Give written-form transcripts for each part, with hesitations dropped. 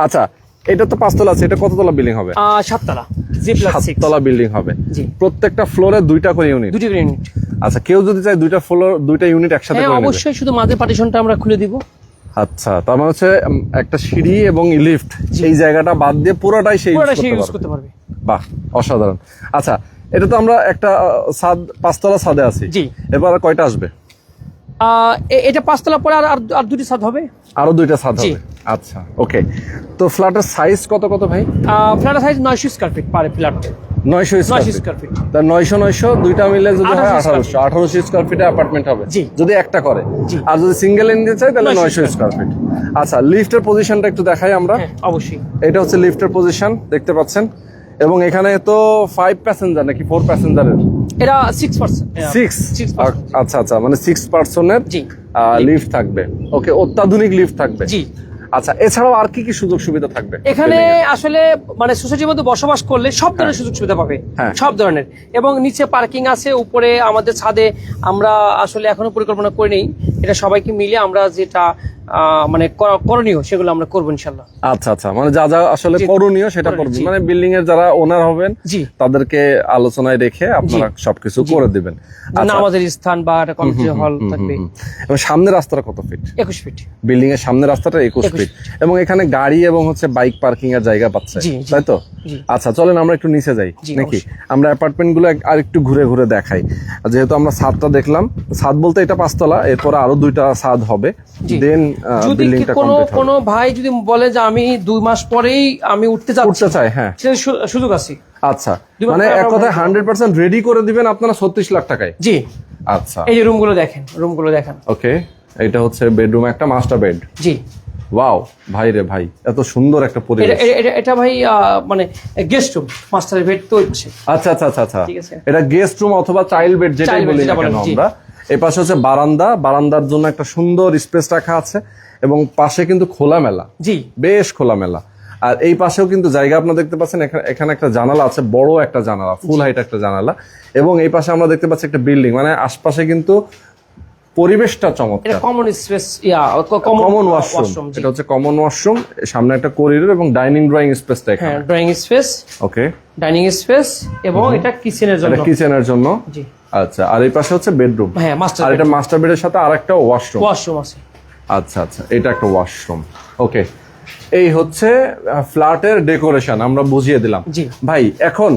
আচ্ছা, এটা তো 5 তলা আছে, এটা কততলা বিল্ডিং হবে? 7 তলা, G+6 তলা বিল্ডিং হবে। জি, প্রত্যেকটা ফ্লোরে 2টা করে ইউনিট। 2টি করে ইউনিট। আচ্ছা, কেউ যদি চায় 2টা ফ্লোর 2টা ইউনিট একসাথে করে নেবে? অবশ্যই, শুধু মাঝে পার্টিশনটা আমরা খুলে দিব। আচ্ছা, তার মানে হচ্ছে একটা সিঁড়ি এবং লিফট, এই জায়গাটা বাদ দিয়ে পুরোটাই সেই ইউজ করতে পারবে। বাহ, অসাধারণ। আচ্ছা, এটা তো আমরা একটা ছাদ 5 তলা ছাদে আছি। জি। এবার আর কয়টা আসবে? এটা 5 তলা পরে আর 2টি ছাদ হবে। আরো 2টা ছাদ হবে। আচ্ছা, ওকে। তো ফ্ল্যাটের সাইজ কত ভাই? ফ্ল্যাটের size 900 square feet per flat. 900 square feet. তা 900 দুইটা মিলে যদি হয় 1800 স্কয়ার ফিটে অ্যাপার্টমেন্ট হবে যদি একটা করে। আর যদি সিঙ্গেল নিতে চাই তাহলে 900 স্কয়ার ফিট। আচ্ছা, লিফটের পজিশনটা একটু দেখাই আমরা। অবশ্যই। এটা হচ্ছে লিফটের পজিশন, দেখতে পাচ্ছেন। এবং এখানে তো 5 প্যাসেঞ্জার নাকি 4 প্যাসেঞ্জারের? এটা 6%। 6। আচ্ছা আচ্ছা, মানে 6 পারসনের লিফট থাকবে। ওকে, অত্যাধুনিক লিফট থাকবে। জি। আচ্ছা, এছাড়াও আর কি কি সুযোগ সুবিধা থাকবে এখানে? আসলে মানে সোসাইটির মধ্যে বসবাস করলে সব ধরনের সুযোগ সুবিধা পাবে, সব ধরনের। এবং নিচে পার্কিং আছে, উপরে আমাদের ছাদে আমরা আসলে এখনো পরিকল্পনা করে নেই, এটা সবাইকে মিলে আমরা যেটা মানে করণীয় সেগুলো আমরা করবো ইনশাল্লাহ। আচ্ছা আচ্ছা, মানে যা যা আসলে করণীয় সেটা করবেন, মানে বিল্ডিং এর যারা ওনার হবেন তাদেরকে আলোচনায় রেখে আপনারা সবকিছু করে দিবেন। নামাজের স্থান বা একটা কমিউনিটি হল থাকবে। এবং সামনের রাস্তাটা কত ফিট? 21 ফিট। বিল্ডিং এর সামনের রাস্তাটা 21 ফিট। এবং এখানে গাড়ি এবং হচ্ছে বাইক পার্কিং এর জায়গা পাচ্ছে, তাই তো? আচ্ছা, চলেন আমরা একটু নিচে যাই নাকি? আমরা অ্যাপার্টমেন্ট গুলো আর একটু ঘুরে ঘুরে দেখাই। যেহেতু আমরা ছাদটা দেখলাম, ছাদ বলতে এটা 5 তলা, এরপরে আরো 2টা ছাদ হবে। দেন বিল্ডিংটা কমপ্লিট হবে। কোনো ভাই যদি বলে যে আমি 2 মাস পরেই আমি উঠতে চাই, হ্যাঁ, সেটা সুযোগ আছে। আচ্ছা, মানে এক কথায় 100% রেডি করে দিবেন আপনারা 36 লাখ টাকায়? জি। আচ্ছা, এই যে রুমগুলো দেখেন। ওকে, এটা হচ্ছে বেডরুম, একটা মাস্টার বেড। জি। ওয়াও, ভাই রে ভাই, এত সুন্দর একটা পরিবেশ। এটা ভাই মানে গেস্ট রুম, মাস্টার বেড তো হচ্ছে। আচ্ছা আচ্ছা আচ্ছা আচ্ছা, এটা গেস্ট রুম অথবা চাইল্ড বেড যেটাই বলি না কেন আমরা। এই পাশে হচ্ছে বারান্দার জন্য একটা সুন্দর স্পেস রাখা আছে, এবং পাশে কিন্তু খোলামেলা। জি, বেশ খোলামেলা। আর এই পাশেও কিন্তু জায়গা আপনারা দেখতে পাচ্ছেন, এখানে একটা জানালা আছে, বড় একটা জানালা, ফুল হাইট একটা জানালা। এবং এই পাশে আমরা দেখতে পাচ্ছি একটা বিল্ডিং, মানে আশপাশে কিন্তু পরিবেশটা চমৎকার। এটা কমন স্পেস, কমন ওয়াশরুম। এটা হচ্ছে কমন ওয়াশরুম, সামনে একটা করিডোর এবং ডাইনিং ড্রয়িং স্পেসটা এখানে। হ্যাঁ, ড্রয়িং স্পেস। ওকে, ডাইনিং স্পেস, এবং এটা কিচেনের জন্য। জি। আচ্ছা, আর এই পাশে হচ্ছে বেডরুম। হ্যাঁ, মাস্টার। আর এটা মাস্টার বেডের সাথে আরেকটা ওয়াশরুম আছে। আচ্ছা আচ্ছা, এটা একটা ওয়াশরুম। ওকে, এই হচ্ছে ফ্ল্যাটের ডেকোরেশন আমরা বুঝিয়ে দিলাম। ভাই, এখন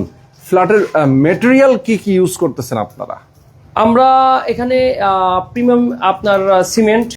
ফ্ল্যাটের ম্যাটেরিয়াল কি ইউজ করতেছেন আপনারা? আমরা এখানে প্রিমিয়াম আপনার সিমেন্ট,